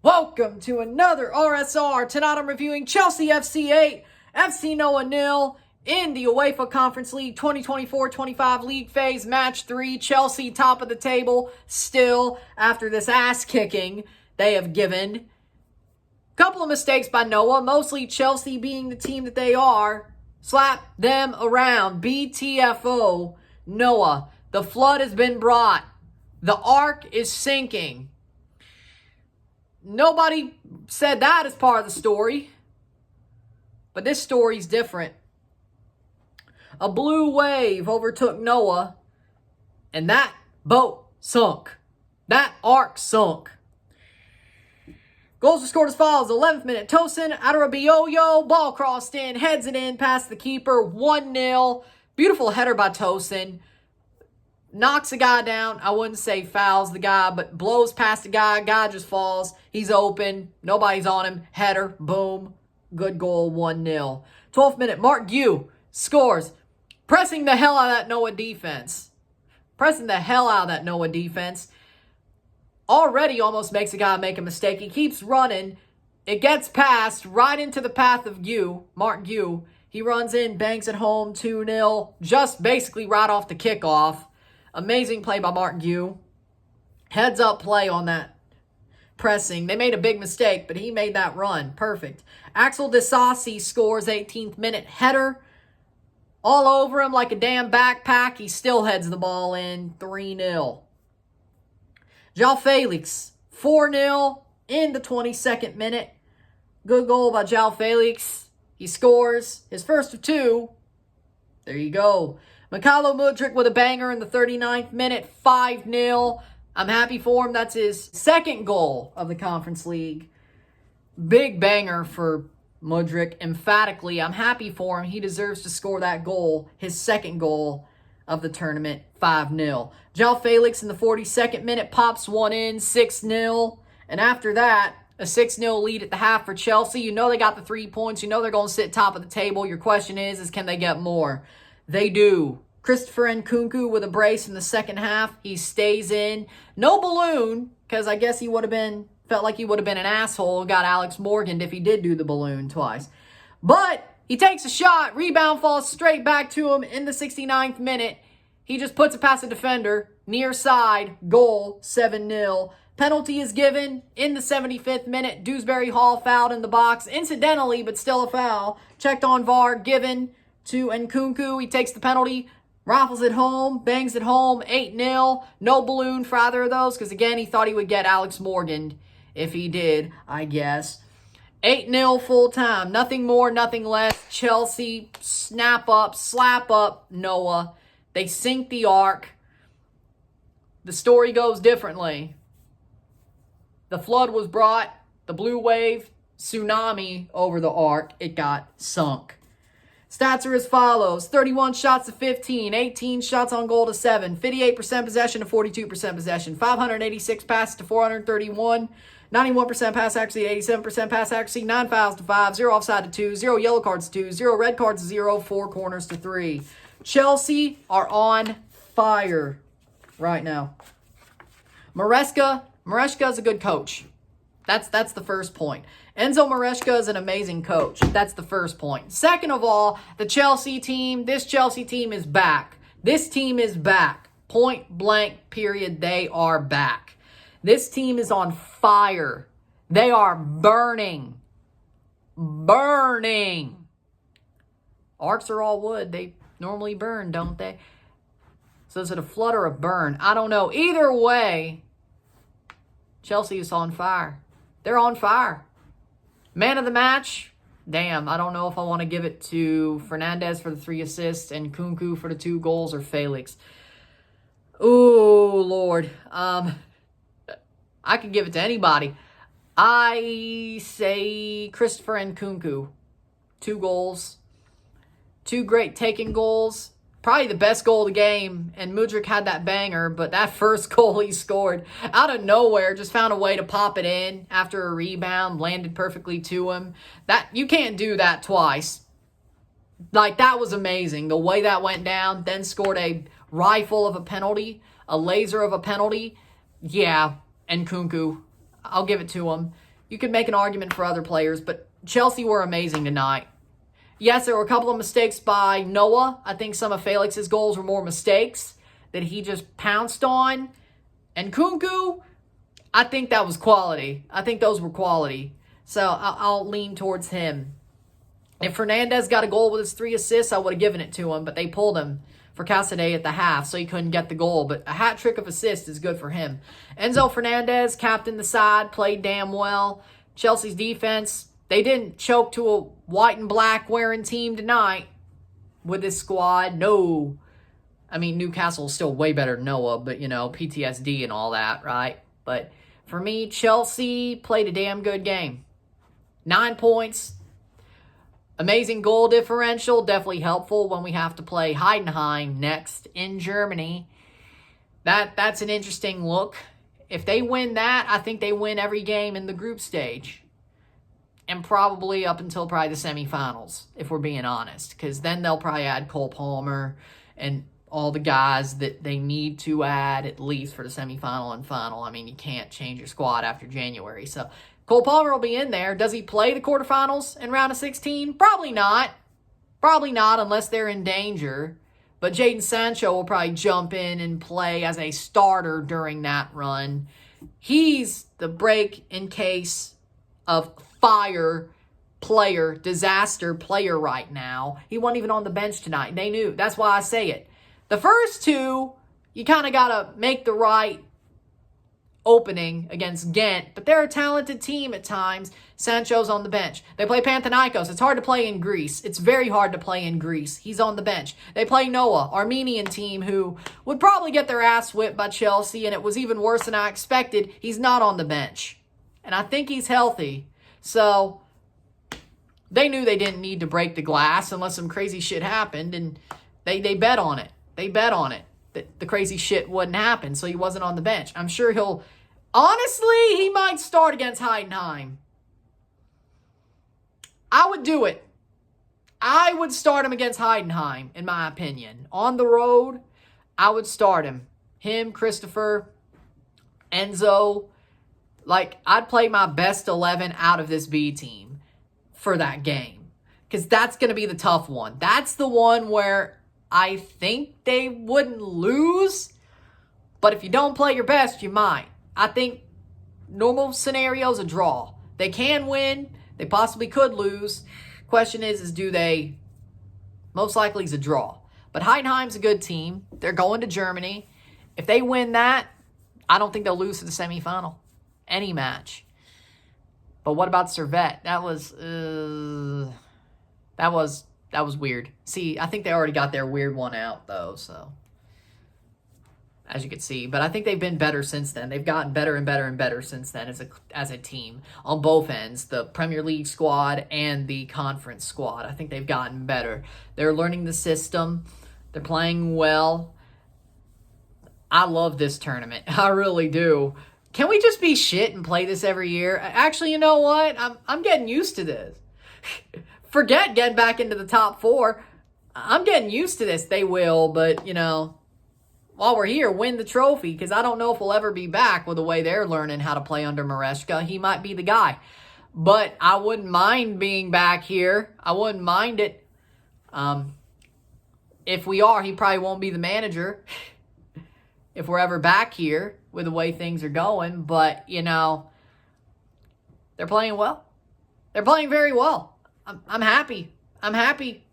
Welcome to another RSR. Tonight I'm reviewing Chelsea FC 8, FC Noah 0 in the UEFA Conference League 2024-25 League Phase Match 3. Chelsea top of the table still after this ass kicking they have given. Couple of mistakes by Noah, mostly Chelsea being the team that they are. Slap them around. BTFO. Noah. The flood has been brought. The ark is sinking. Nobody said that as part of the story. But this story's different. A blue wave overtook Noah, and that boat sunk. That ark sunk. Goals were scored as follows. 11th minute, Tosin Adarabioyo. Ball crossed in, heads it in past the keeper. 1-0. Beautiful header by Tosin. Knocks a guy down. I wouldn't say fouls the guy, but blows past the guy. Guy just falls. He's open. Nobody's on him. Header. Boom. Good goal. 1-0. 12th minute. Mark Gue scores. Pressing the hell out of that Noah defense. Already almost makes a guy make a mistake. He keeps running. It gets passed right into the path of Gue. Mark Gue. He runs in. Banks it home. 2-0. Just basically right off the kickoff. Amazing play by Mark Gue. Heads up play on that pressing. They made a big mistake, but he made that run. Perfect. Axel Disasi scores 18th minute header. All over him like a damn backpack. He still heads the ball in. 3-0. João Felix. 4-0 in the 22nd minute. Good goal by João Felix. He scores his first of two. There you go. Mykhailo Mudryk with a banger in the 39th minute, 5-0. I'm happy for him. That's his second goal of the Conference League. Big banger for Mudryk. Emphatically, I'm happy for him. He deserves to score that goal, his second goal of the tournament, 5-0. João Felix in the 42nd minute pops one in, 6-0. And after that, a 6-0 lead at the half for Chelsea. You know they got the 3 points. You know they're going to sit top of the table. Your question is can they get more? They do. Christopher Nkunku with a brace in the second half. He stays in. No balloon, because I guess he felt like he would have been an asshole and got Alex Morgan if he did do the balloon twice. But he takes a shot. Rebound falls straight back to him in the 69th minute. He just puts it past the defender. Near side. Goal. 7-0. Penalty is given in the 75th minute. Dewsbury Hall fouled in the box. Incidentally, but still a foul. Checked on VAR. Given to Nkunku. He takes the penalty, rifles it home, bangs it home, 8-0. No balloon for either of those because, again, he thought he would get Alex Morgan if he did, I guess. 8-0 full time. Nothing more, nothing less. Chelsea slap up Noah. They sink the ark. The story goes differently. The flood was brought, the blue wave, tsunami over the ark. It got sunk. Stats are as follows. 31 shots to 15. 18 shots on goal to 7. 58% possession to 42% possession. 586 passes to 431. 91% pass accuracy to 87% pass accuracy. 9 fouls to 5. 0 offside to 2. 0 yellow cards to 2. 0 red cards to 0. 4 corners to 3. Chelsea are on fire right now. Maresca is a good coach. That's the first point. Enzo Maresca is an amazing coach. That's the first point. Second of all, this Chelsea team is back. This team is back. Point blank, period. They are back. This team is on fire. They are burning. Burning. Arcs are all wood. They normally burn, don't they? So is it a flood or a burn? I don't know. Either way, Chelsea is on fire. They're on fire. Man of the match, damn, I don't know if I want to give it to Fernandez for the 3 assists and Nkunku for the 2 goals or Felix. Ooh, Lord. I could give it to anybody. I say Christopher Nkunku. 2 goals. 2 great taking goals. Probably the best goal of the game, and Mudryk had that banger, but that first goal he scored out of nowhere, just found a way to pop it in after a rebound, landed perfectly to him. That you can't do that twice. Like, that was amazing. The way that went down, then scored a rifle of a penalty, a laser of a penalty. Yeah, and Nkunku, I'll give it to him. You could make an argument for other players, but Chelsea were amazing tonight. Yes, there were a couple of mistakes by Noah. I think some of Felix's goals were more mistakes that he just pounced on. And Kunku, I think that was quality. I think those were quality. So I'll lean towards him. If Fernandez got a goal with his 3 assists, I would have given it to him, but they pulled him for Casadei at the half, so he couldn't get the goal. But a hat trick of assists is good for him. Enzo Fernandez captained the side, played damn well. Chelsea's defense, they didn't choke to a white and black wearing team tonight with this squad. No. I mean, Newcastle's still way better than Noah, but, you know, PTSD and all that, right? But for me, Chelsea played a damn good game. 9 points. Amazing goal differential. Definitely helpful when we have to play Heidenheim next in Germany. That's an interesting look. If they win that, I think they win every game in the group stage. And probably up until probably the semifinals, if we're being honest. Because then they'll probably add Cole Palmer and all the guys that they need to add at least for the semifinal and final. I mean, you can't change your squad after January. So Cole Palmer will be in there. Does he play the quarterfinals in round of 16? Probably not. Probably not unless they're in danger. But Jadon Sancho will probably jump in and play as a starter during that run. He's the break in case of fire player, disaster player right now. He wasn't even on the bench tonight. They knew. That's why I say it. The first two, you kind of got to make the right opening against Ghent, but they're a talented team at times. Sancho's on the bench. They play Panathinaikos. It's hard to play in Greece. It's very hard to play in Greece. He's on the bench. They play Noah, Armenian team who would probably get their ass whipped by Chelsea, and it was even worse than I expected. He's not on the bench, and I think he's healthy. So they knew they didn't need to break the glass unless some crazy shit happened, and they bet on it. They bet on it that the crazy shit wouldn't happen, so he wasn't on the bench. I'm sure he'll... Honestly, he might start against Heidenheim. I would do it. I would start him against Heidenheim, in my opinion. On the road, I would start him. Him, Christopher, Enzo. Like, I'd play my best 11 out of this B team for that game. Because that's going to be the tough one. That's the one where I think they wouldn't lose. But if you don't play your best, you might. I think normal scenario's a draw. They can win. They possibly could lose. Question is do they? Most likely it's a draw. But Heidenheim's a good team. They're going to Germany. If they win that, I don't think they'll lose to the semifinal. Any match. But what about Servette? That was weird. See, I think they already got their weird one out, though, so... as you can see. But I think they've been better since then. They've gotten better and better and better since then as a team on both ends, the Premier League squad and the conference squad. I think they've gotten better. They're learning the system. They're playing well. I love this tournament. I really do. Can we just be shit and play this every year? Actually, you know what? I'm getting used to this. Forget getting back into the top 4. I'm getting used to this. They will, but, you know... while we're here, win the trophy, because I don't know if we'll ever be back with the way they're learning how to play under Maresca. He might be the guy. But I wouldn't mind being back here. I wouldn't mind it. If we are, he probably won't be the manager if we're ever back here with the way things are going. But, you know, they're playing well. They're playing very well. I'm happy. I'm happy.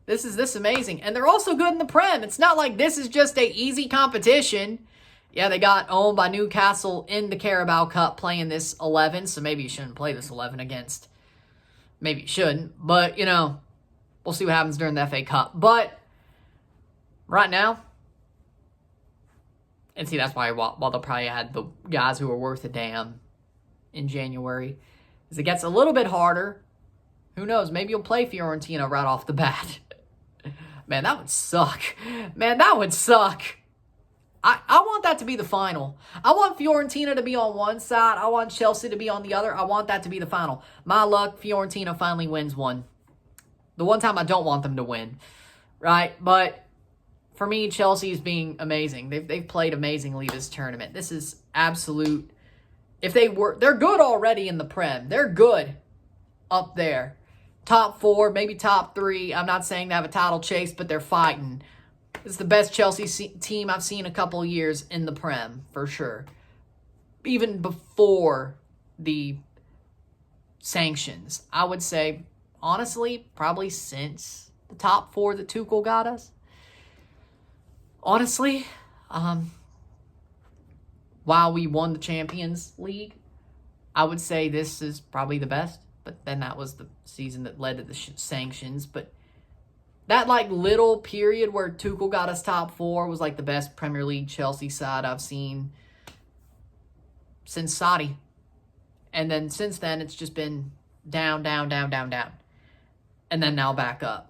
This is amazing. And they're also good in the Prem. It's not like this is just a easy competition. Yeah, they got owned by Newcastle in the Carabao Cup playing this 11. So maybe you shouldn't play this 11 against. Maybe you shouldn't. But, you know, we'll see what happens during the FA Cup. But right now, and see, that's why while they'll probably add the guys who are worth a damn in January, as it gets a little bit harder. Who knows? Maybe you'll play Fiorentina right off the bat. Man, that would suck. Man, that would suck. I want that to be the final. I want Fiorentina to be on one side. I want Chelsea to be on the other. I want that to be the final. My luck, Fiorentina finally wins one. The one time I don't want them to win. Right? But for me, Chelsea's being amazing. They've played amazingly this tournament. This is absolute they're good already in the Prem. They're good up there. Top 4, maybe top 3. I'm not saying they have a title chase, but they're fighting. It's the best Chelsea team I've seen a couple of years in the Prem, for sure. Even before the sanctions. I would say, honestly, probably since the top 4 that Tuchel got us. Honestly, while we won the Champions League, I would say this is probably the best. But then that was the season that led to the sanctions. But that little period where Tuchel got us top 4 was the best Premier League Chelsea side I've seen since Sadi. And then since then, it's just been down, down, down, down, down. And then now back up.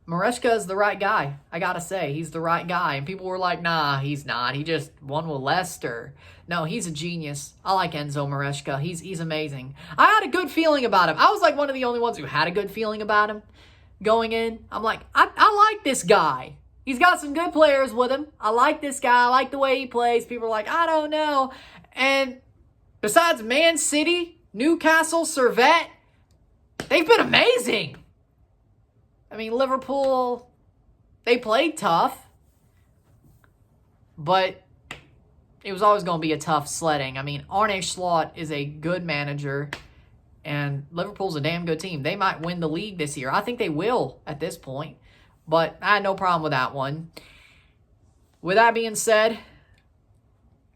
Maresca is the right guy. I gotta say, he's the right guy. And people were like, nah, he's not. He just won with Leicester. No, he's a genius. I like Enzo Maresca. He's amazing. I had a good feeling about him. I was one of the only ones who had a good feeling about him going in. I'm like, I like this guy. He's got some good players with him. I like this guy. I like the way he plays. People are like, I don't know. And besides Man City, Newcastle, Servette, they've been amazing. I mean, Liverpool, they played tough, but it was always going to be a tough sledding. I mean, Arne Slot is a good manager, and Liverpool's a damn good team. They might win the league this year. I think they will at this point, but I had no problem with that one. With that being said,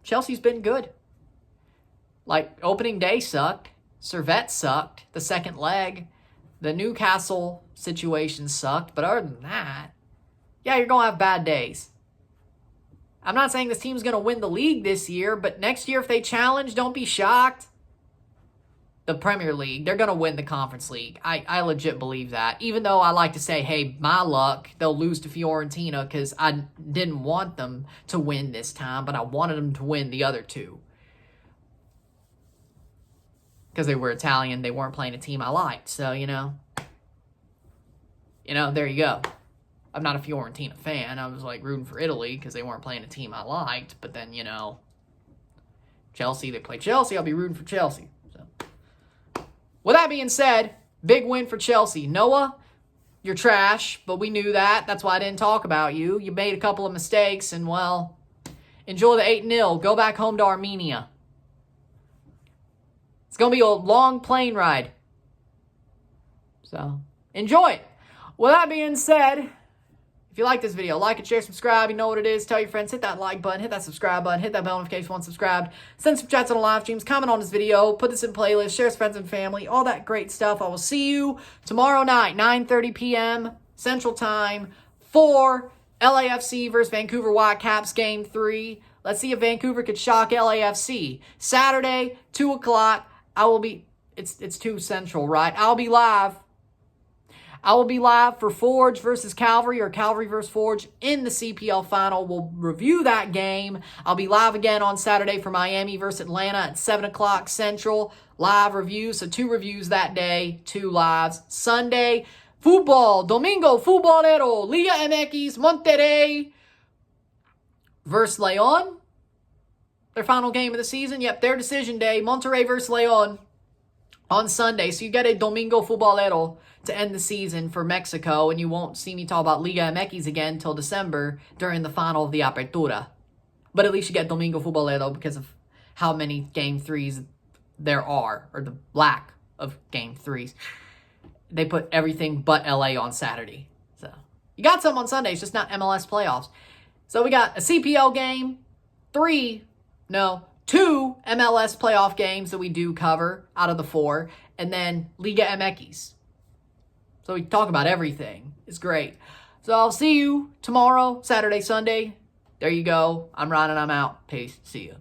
Chelsea's been good. Opening day sucked. Servette sucked. The second leg. The Newcastle situation sucked. But other than that, yeah, you're going to have bad days. I'm not saying this team's going to win the league this year, but next year if they challenge, don't be shocked. The Premier League, they're going to win the Conference League. I legit believe that. Even though I like to say, hey, my luck, they'll lose to Fiorentina because I didn't want them to win this time, but I wanted them to win the other 2. Because they were Italian, they weren't playing a team I liked. So, there you go. I'm not a Fiorentina fan. I was rooting for Italy because they weren't playing a team I liked. But then, Chelsea, they play Chelsea. I'll be rooting for Chelsea. So, with that being said, big win for Chelsea. Noah, you're trash, but we knew that. That's why I didn't talk about you. You made a couple of mistakes, and, well, enjoy the 8-0. Go back home to Armenia. It's going to be a long plane ride. So, enjoy it. With that being said, if you like this video, like it, share, subscribe. You know what it is. Tell your friends. Hit that like button. Hit that subscribe button. Hit that bell notification once subscribed. Send some chats on the live streams. Comment on this video. Put this in playlist. Share with friends and family. All that great stuff. I will see you tomorrow night, 9:30 p.m. Central Time for LAFC versus Vancouver Whitecaps Game 3. Let's see if Vancouver could shock LAFC. Saturday, 2 o'clock. I will be, it's 2 Central, right? I will be live for Forge versus Calvary or Calvary versus Forge in the CPL final. We'll review that game. I'll be live again on Saturday for Miami versus Atlanta at 7 o'clock Central. Live review. So 2 reviews that day, 2 lives. Sunday, football. Domingo Futbolero. Liga MX Monterrey versus Leon. Their final game of the season. Yep, their decision day. Monterrey versus Leon on Sunday. So you get a Domingo Futbolero to end the season for Mexico, and you won't see me talk about Liga MX again until December during the final of the Apertura. But at least you get Domingo Futbolero because of how many Game 3s there are, or the lack of Game 3s. They put everything but LA on Saturday. So you got some on Sunday. It's just not MLS playoffs. So we got a CPL game, 2 MLS playoff games that we do cover out of the 4, and then Liga MX. So we talk about everything. It's great. So I'll see you tomorrow, Saturday, Sunday. There you go. I'm Ron and I'm out. Peace. See you.